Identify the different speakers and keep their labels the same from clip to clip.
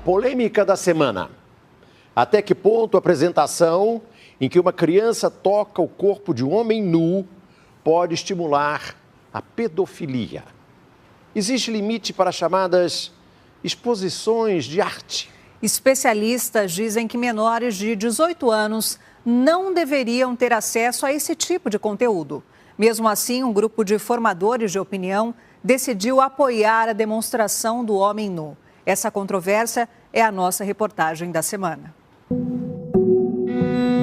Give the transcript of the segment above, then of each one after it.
Speaker 1: polêmica da semana. Até que ponto a apresentação em que uma criança toca o corpo de um homem nu pode estimular a pedofilia? Existe limite para as chamadas exposições de arte?
Speaker 2: Especialistas dizem que menores de 18 anos não deveriam ter acesso a esse tipo de conteúdo. Mesmo assim, um grupo de formadores de opinião decidiu apoiar a demonstração do homem nu. Essa controvérsia é a nossa reportagem da semana.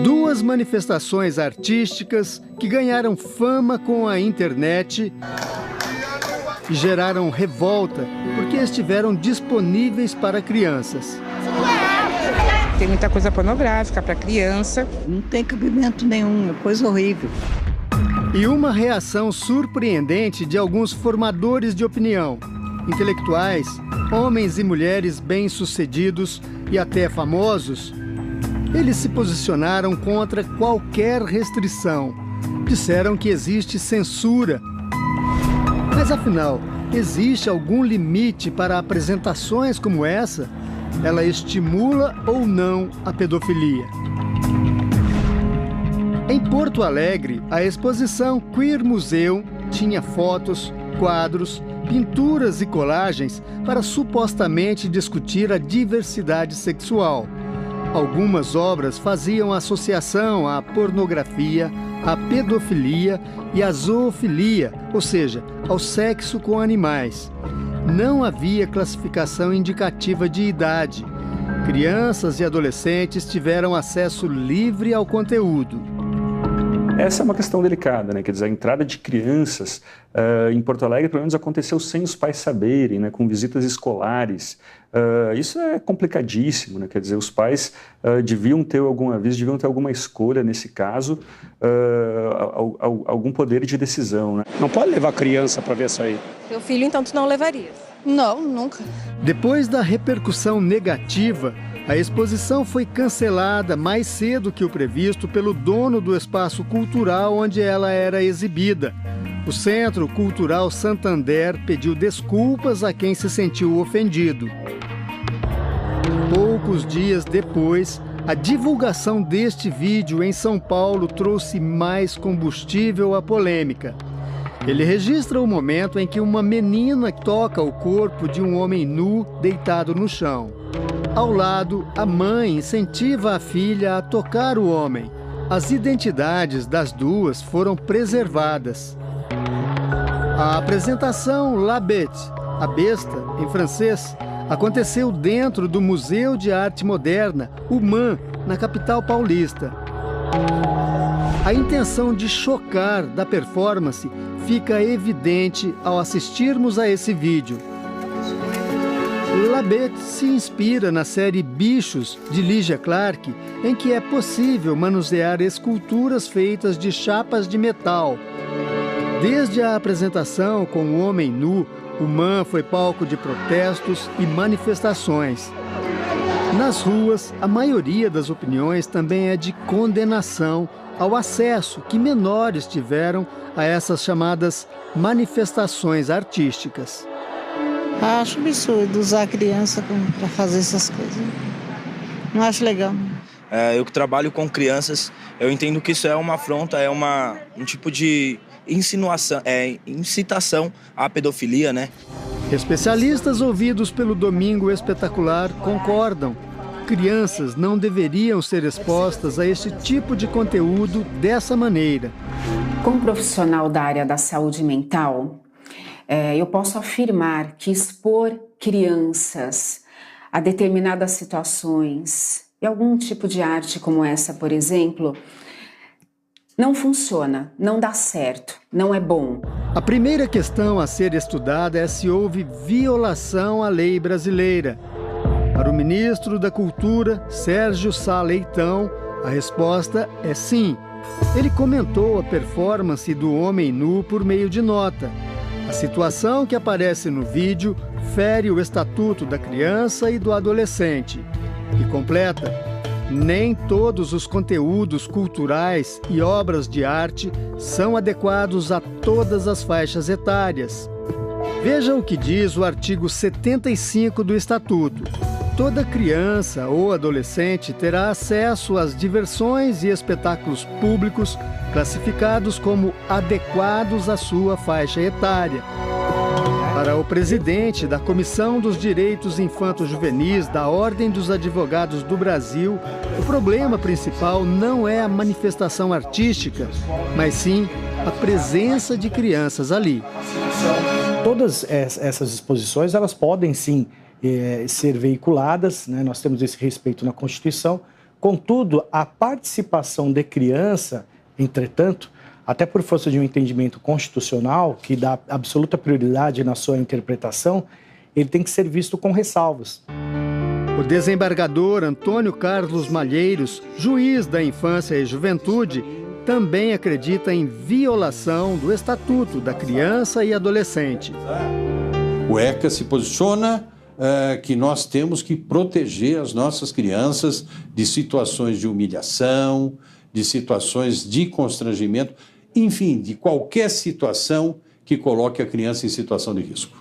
Speaker 3: Duas manifestações artísticas que ganharam fama com a internet e geraram revolta porque estiveram disponíveis para crianças.
Speaker 4: Tem muita coisa pornográfica para criança.
Speaker 5: Não tem cabimento nenhum, é coisa horrível.
Speaker 3: E uma reação surpreendente de alguns formadores de opinião, intelectuais, homens e mulheres bem-sucedidos e até famosos. Eles se posicionaram contra qualquer restrição. Disseram que existe censura. Mas afinal, existe algum limite para apresentações como essa? Ela estimula ou não a pedofilia? Em Porto Alegre, a exposição Queer Museum tinha fotos, quadros, pinturas e colagens para supostamente discutir a diversidade sexual. Algumas obras faziam associação à pornografia, à pedofilia e à zoofilia, ou seja, ao sexo com animais. Não havia classificação indicativa de idade. Crianças e adolescentes tiveram acesso livre ao conteúdo.
Speaker 6: Essa é uma questão delicada, né? Quer dizer, a entrada de crianças em Porto Alegre, pelo menos, aconteceu sem os pais saberem, né? Com visitas escolares. Isso é complicadíssimo, né? Quer dizer, os pais deviam ter algum aviso, deviam ter alguma escolha nesse caso, algum poder de decisão, né?
Speaker 7: Não pode levar criança para ver isso aí.
Speaker 8: Teu filho, então, tu não levaria?
Speaker 5: Não, nunca.
Speaker 3: Depois da repercussão negativa, a exposição foi cancelada mais cedo que o previsto pelo dono do espaço cultural onde ela era exibida. O Centro Cultural Santander pediu desculpas a quem se sentiu ofendido. Poucos dias depois, a divulgação deste vídeo em São Paulo trouxe mais combustível à polêmica. Ele registra o momento em que uma menina toca o corpo de um homem nu deitado no chão. Ao lado, a mãe incentiva a filha a tocar o homem. As identidades das duas foram preservadas. A apresentação La Bête, a besta, em francês, aconteceu dentro do Museu de Arte Moderna, o MAM, na capital paulista. A intenção de chocar da performance fica evidente ao assistirmos a esse vídeo. La Bête se inspira na série Bichos, de Lygia Clark, em que é possível manusear esculturas feitas de chapas de metal. Desde a apresentação com o homem nu, o MAM foi palco de protestos e manifestações. Nas ruas, a maioria das opiniões também é de condenação ao acesso que menores tiveram a essas chamadas manifestações artísticas.
Speaker 5: Acho absurdo usar a criança para fazer essas coisas. Não acho legal.
Speaker 9: Eu que trabalho com crianças, eu entendo que isso é uma afronta, é um tipo de insinuação, incitação à pedofilia, né?
Speaker 3: Especialistas ouvidos pelo Domingo Espetacular concordam. Crianças não deveriam ser expostas a este tipo de conteúdo dessa maneira.
Speaker 10: Como profissional da área da saúde mental, eu posso afirmar que expor crianças a determinadas situações e algum tipo de arte como essa, por exemplo, não funciona, não dá certo, não é bom.
Speaker 3: A primeira questão a ser estudada é se houve violação à lei brasileira. Para o ministro da Cultura, Sérgio Sá Leitão, a resposta é sim. Ele comentou a performance do homem nu por meio de nota. A situação que aparece no vídeo fere o Estatuto da Criança e do Adolescente. E completa: nem todos os conteúdos culturais e obras de arte são adequados a todas as faixas etárias. Veja o que diz o artigo 75 do Estatuto. toda criança ou adolescente terá acesso às diversões e espetáculos públicos classificados como adequados à sua faixa etária. Para o presidente da Comissão dos Direitos Infanto-Juvenis da Ordem dos Advogados do Brasil, o problema principal não é a manifestação artística, mas sim a presença de crianças ali.
Speaker 11: Todas essas exposições, elas podem sim ser veiculadas, né? Nós temos esse respeito na Constituição. Contudo, a participação de criança, entretanto, até por força de um entendimento constitucional que dá absoluta prioridade na sua interpretação, ele tem que ser visto com ressalvas.
Speaker 3: O desembargador Antônio Carlos Malheiros, juiz da Infância e Juventude, também acredita em violação do Estatuto da Criança e Adolescente.
Speaker 12: O ECA se posiciona que nós temos que proteger as nossas crianças de situações de humilhação, de situações de constrangimento, enfim, de qualquer situação que coloque a criança em situação de risco.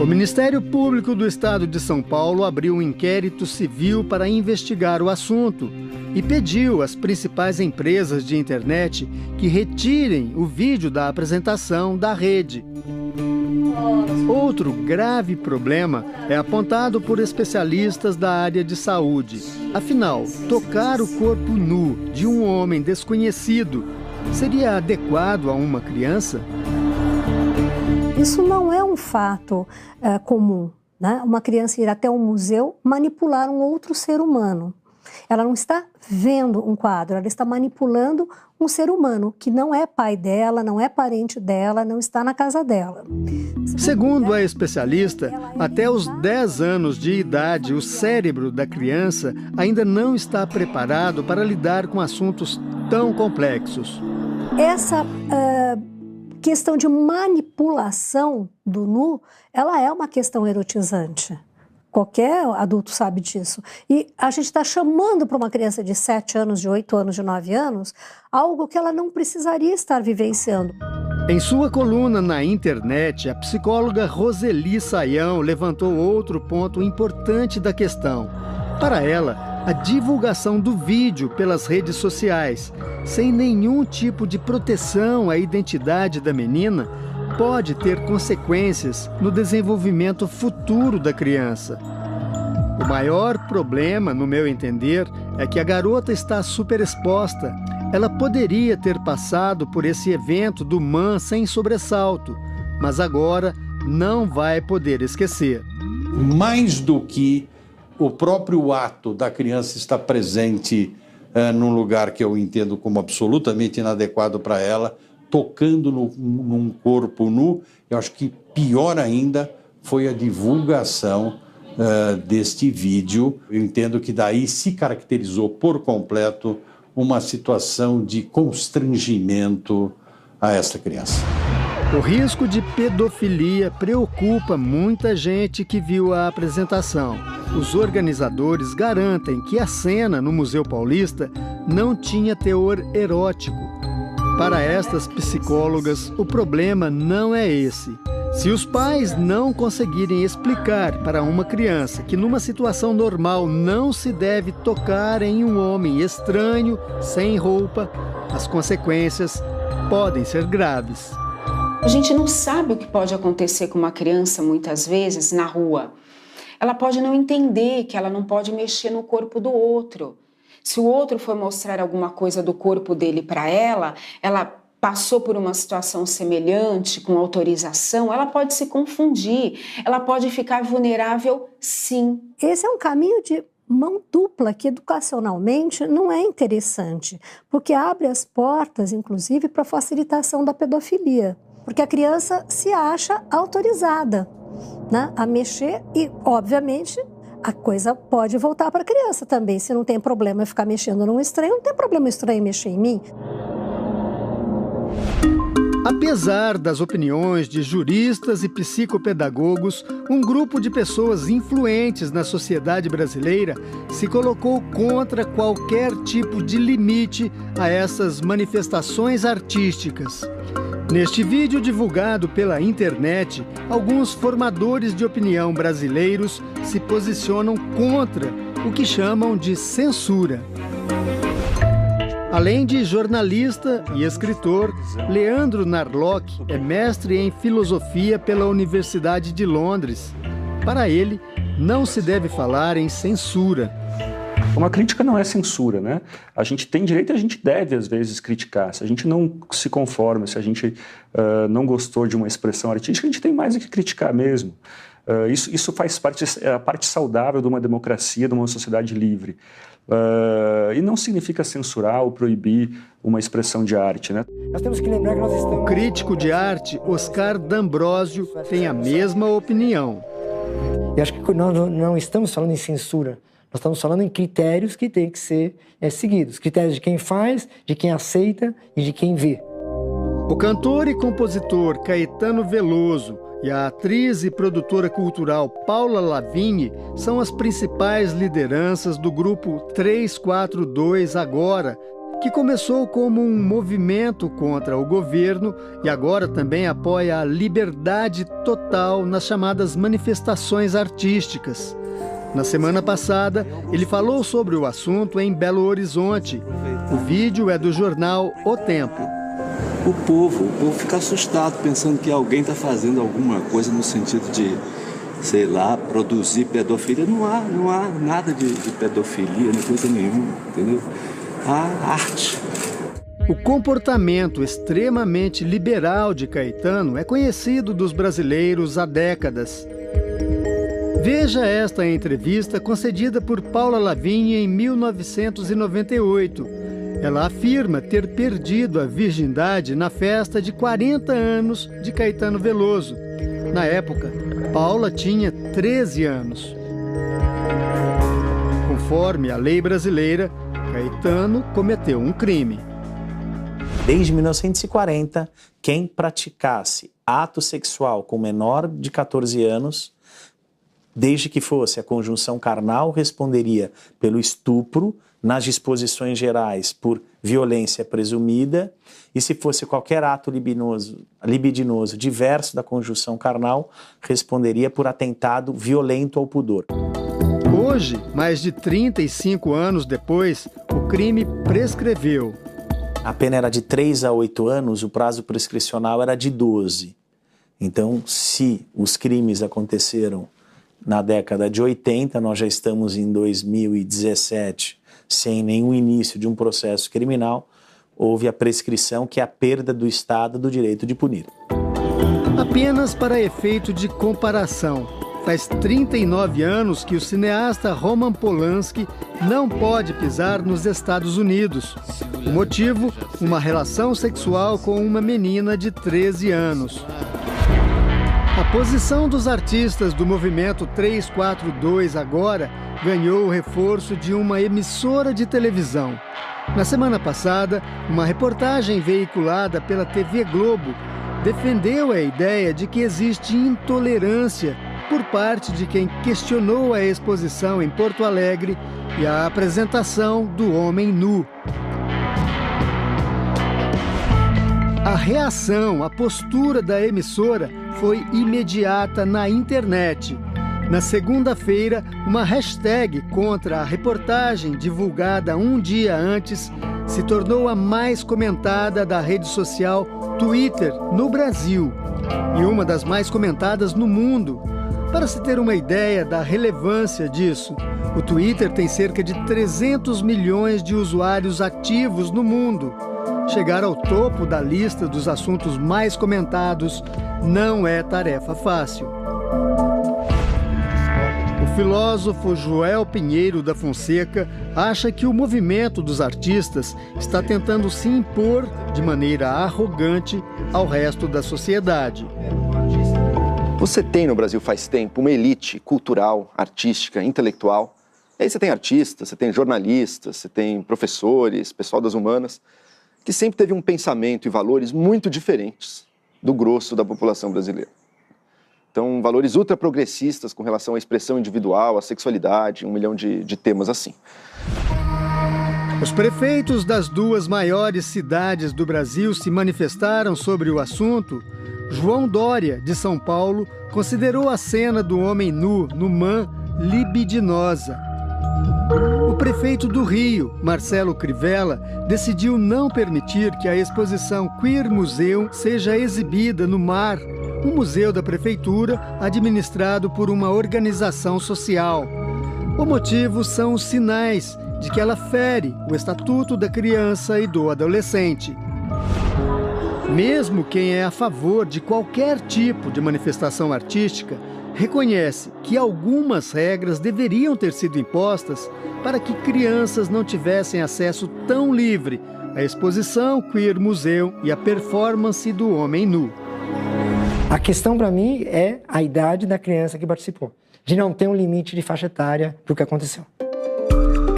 Speaker 3: O Ministério Público do Estado de São Paulo abriu um inquérito civil para investigar o assunto e pediu às principais empresas de internet que retirem o vídeo da apresentação da rede. Outro grave problema é apontado por especialistas da área de saúde. Afinal, tocar o corpo nu de um homem desconhecido seria adequado a uma criança?
Speaker 13: Isso não é um fato comum, né? Uma criança ir até um museu manipular um outro ser humano. Ela não está vendo um quadro, ela está manipulando um ser humano que não é pai dela, não é parente dela, não está na casa dela.
Speaker 3: Segundo a especialista, até os 10 anos de idade, o cérebro da criança ainda não está preparado para lidar com assuntos tão complexos.
Speaker 13: Essa questão de manipulação do nu, ela é uma questão erotizante. Qualquer adulto sabe disso. E a gente está chamando para uma criança de 7 anos, de 8 anos, de 9 anos, algo que ela não precisaria estar vivenciando.
Speaker 3: Em sua coluna na internet, a psicóloga Roseli Saião levantou outro ponto importante da questão. Para ela, a divulgação do vídeo pelas redes sociais, sem nenhum tipo de proteção à identidade da menina, pode ter consequências no desenvolvimento futuro da criança. O maior problema, no meu entender, é que a garota está superexposta. Ela poderia ter passado por esse evento do MAN sem sobressalto, mas agora não vai poder esquecer.
Speaker 12: Mais do que o próprio ato da criança estar presente num lugar que eu entendo como absolutamente inadequado para ela, tocando num corpo nu, eu acho que pior ainda foi a divulgação deste vídeo. Eu entendo que daí se caracterizou por completo uma situação de constrangimento a essa criança.
Speaker 3: O risco de pedofilia preocupa muita gente que viu a apresentação. Os organizadores garantem que a cena no Museu Paulista não tinha teor erótico. Para estas psicólogas, o problema não é esse. Se os pais não conseguirem explicar para uma criança que numa situação normal não se deve tocar em um homem estranho, sem roupa, as consequências podem ser graves.
Speaker 10: A gente não sabe o que pode acontecer com uma criança, muitas vezes, na rua. Ela pode não entender que ela não pode mexer no corpo do outro. Se o outro for mostrar alguma coisa do corpo dele para ela passou por uma situação semelhante, com autorização, ela pode se confundir, ela pode ficar vulnerável, sim.
Speaker 13: Esse é um caminho de mão dupla que educacionalmente não é interessante, porque abre as portas, inclusive, para a facilitação da pedofilia. Porque a criança se acha autorizada, né, a mexer e, obviamente, a coisa pode voltar para a criança também. Se não tem problema ficar mexendo num estranho, não tem problema o estranho mexer em mim.
Speaker 3: Apesar das opiniões de juristas e psicopedagogos, um grupo de pessoas influentes na sociedade brasileira se colocou contra qualquer tipo de limite a essas manifestações artísticas. Neste vídeo divulgado pela internet, alguns formadores de opinião brasileiros se posicionam contra o que chamam de censura. Além de jornalista e escritor, Leandro Narlock é mestre em filosofia pela Universidade de Londres. Para ele, não se deve falar em censura.
Speaker 6: Uma crítica não é censura, né? A gente tem direito e a gente deve, às vezes, criticar. Se a gente não se conforma, se a gente não gostou de uma expressão artística, a gente tem mais do que criticar mesmo. Isso faz parte, é a parte saudável de uma democracia, de uma sociedade livre. E não significa censurar ou proibir uma expressão de arte, né?
Speaker 3: Nós temos que lembrar que nós estamos... O crítico de arte, Oscar D'Ambrosio, tem a mesma opinião.
Speaker 14: Eu acho que nós não estamos falando em censura. Nós estamos falando em critérios que têm que ser seguidos. Critérios de quem faz, de quem aceita e de quem vê.
Speaker 3: O cantor e compositor Caetano Veloso e a atriz e produtora cultural Paula Lavigne são as principais lideranças do grupo 342 Agora, que começou como um movimento contra o governo e agora também apoia a liberdade total nas chamadas manifestações artísticas. Na semana passada, ele falou sobre o assunto em Belo Horizonte. O vídeo é do jornal O Tempo.
Speaker 15: O povo fica assustado pensando que alguém está fazendo alguma coisa no sentido de, sei lá, produzir pedofilia. Não há nada de pedofilia, nem coisa nenhuma, entendeu? Há arte.
Speaker 3: O comportamento extremamente liberal de Caetano é conhecido dos brasileiros há décadas. Veja esta entrevista concedida por Paula Lavigne em 1998. Ela afirma ter perdido a virgindade na festa de 40 anos de Caetano Veloso. Na época, Paula tinha 13 anos. Conforme a lei brasileira, Caetano cometeu um crime.
Speaker 16: Desde 1940, quem praticasse ato sexual com menor de 14 anos, desde que fosse a conjunção carnal, responderia pelo estupro, nas disposições gerais por violência presumida, e se fosse qualquer ato libidinoso diverso da conjunção carnal, responderia por atentado violento ao pudor.
Speaker 3: Hoje, mais de 35 anos depois, o crime prescreveu.
Speaker 16: A pena era de 3 a 8 anos, o prazo prescricional era de 12. Então, se os crimes aconteceram na década de 80, nós já estamos em 2017, sem nenhum início de um processo criminal, houve a prescrição, que é a perda do Estado do direito de punir.
Speaker 3: Apenas para efeito de comparação, faz 39 anos que o cineasta Roman Polanski não pode pisar nos Estados Unidos. O motivo, uma relação sexual com uma menina de 13 anos. A posição dos artistas do movimento 342 Agora ganhou o reforço de uma emissora de televisão. Na semana passada, uma reportagem veiculada pela TV Globo defendeu a ideia de que existe intolerância por parte de quem questionou a exposição em Porto Alegre e a apresentação do homem nu. A reação, a postura da emissora foi imediata na internet. Na segunda-feira, uma hashtag contra a reportagem divulgada um dia antes se tornou a mais comentada da rede social Twitter no Brasil e uma das mais comentadas no mundo. Para se ter uma ideia da relevância disso, o Twitter tem cerca de 300 milhões de usuários ativos no mundo. Chegar ao topo da lista dos assuntos mais comentados não é tarefa fácil. O filósofo Joel Pinheiro da Fonseca acha que o movimento dos artistas está tentando se impor de maneira arrogante ao resto da sociedade.
Speaker 17: Você tem no Brasil faz tempo uma elite cultural, artística, intelectual. E aí você tem artistas, você tem jornalistas, você tem professores, pessoal das humanas, que sempre teve um pensamento e valores muito diferentes do grosso da população brasileira. Então, valores ultraprogressistas com relação à expressão individual, à sexualidade, 1 milhão de temas assim.
Speaker 3: Os prefeitos das duas maiores cidades do Brasil se manifestaram sobre o assunto. João Dória, de São Paulo, considerou a cena do homem nu no MAN libidinosa. O prefeito do Rio, Marcelo Crivella, decidiu não permitir que a exposição Queer Museum seja exibida no MAR, um museu da prefeitura administrado por uma organização social. O motivo são os sinais de que ela fere o Estatuto da Criança e do Adolescente. Mesmo quem é a favor de qualquer tipo de manifestação artística reconhece que algumas regras deveriam ter sido impostas para que crianças não tivessem acesso tão livre à exposição Queer Museum e à performance do homem nu.
Speaker 14: A questão para mim é a idade da criança que participou. De não ter um limite de faixa etária para o que aconteceu.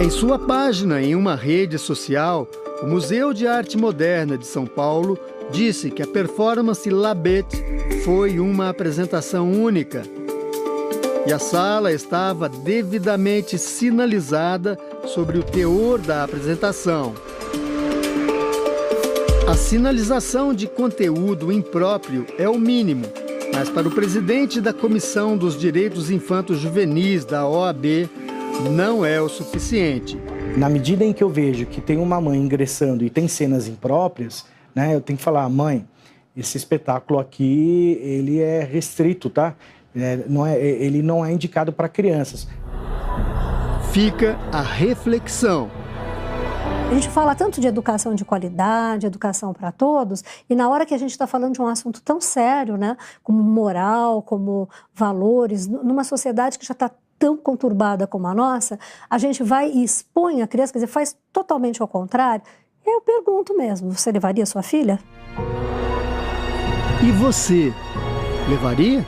Speaker 3: Em sua página em uma rede social, o Museu de Arte Moderna de São Paulo disse que a performance Labette foi uma apresentação única e a sala estava devidamente sinalizada sobre o teor da apresentação. A sinalização de conteúdo impróprio é o mínimo, mas para o presidente da Comissão dos Direitos Infanto-Juvenis da OAB, não é o suficiente.
Speaker 11: Na medida em que eu vejo que tem uma mãe ingressando e tem cenas impróprias, né, eu tenho que falar, mãe, esse espetáculo aqui, ele é restrito, tá? Ele não é indicado para crianças.
Speaker 3: Fica a reflexão.
Speaker 13: A gente fala tanto de educação de qualidade, educação para todos, e na hora que a gente está falando de um assunto tão sério, né, como moral, como valores, numa sociedade que já está tão conturbada como a nossa, a gente vai e expõe a criança, quer dizer, faz totalmente ao contrário. Eu pergunto mesmo, você levaria sua filha?
Speaker 3: E você, levaria?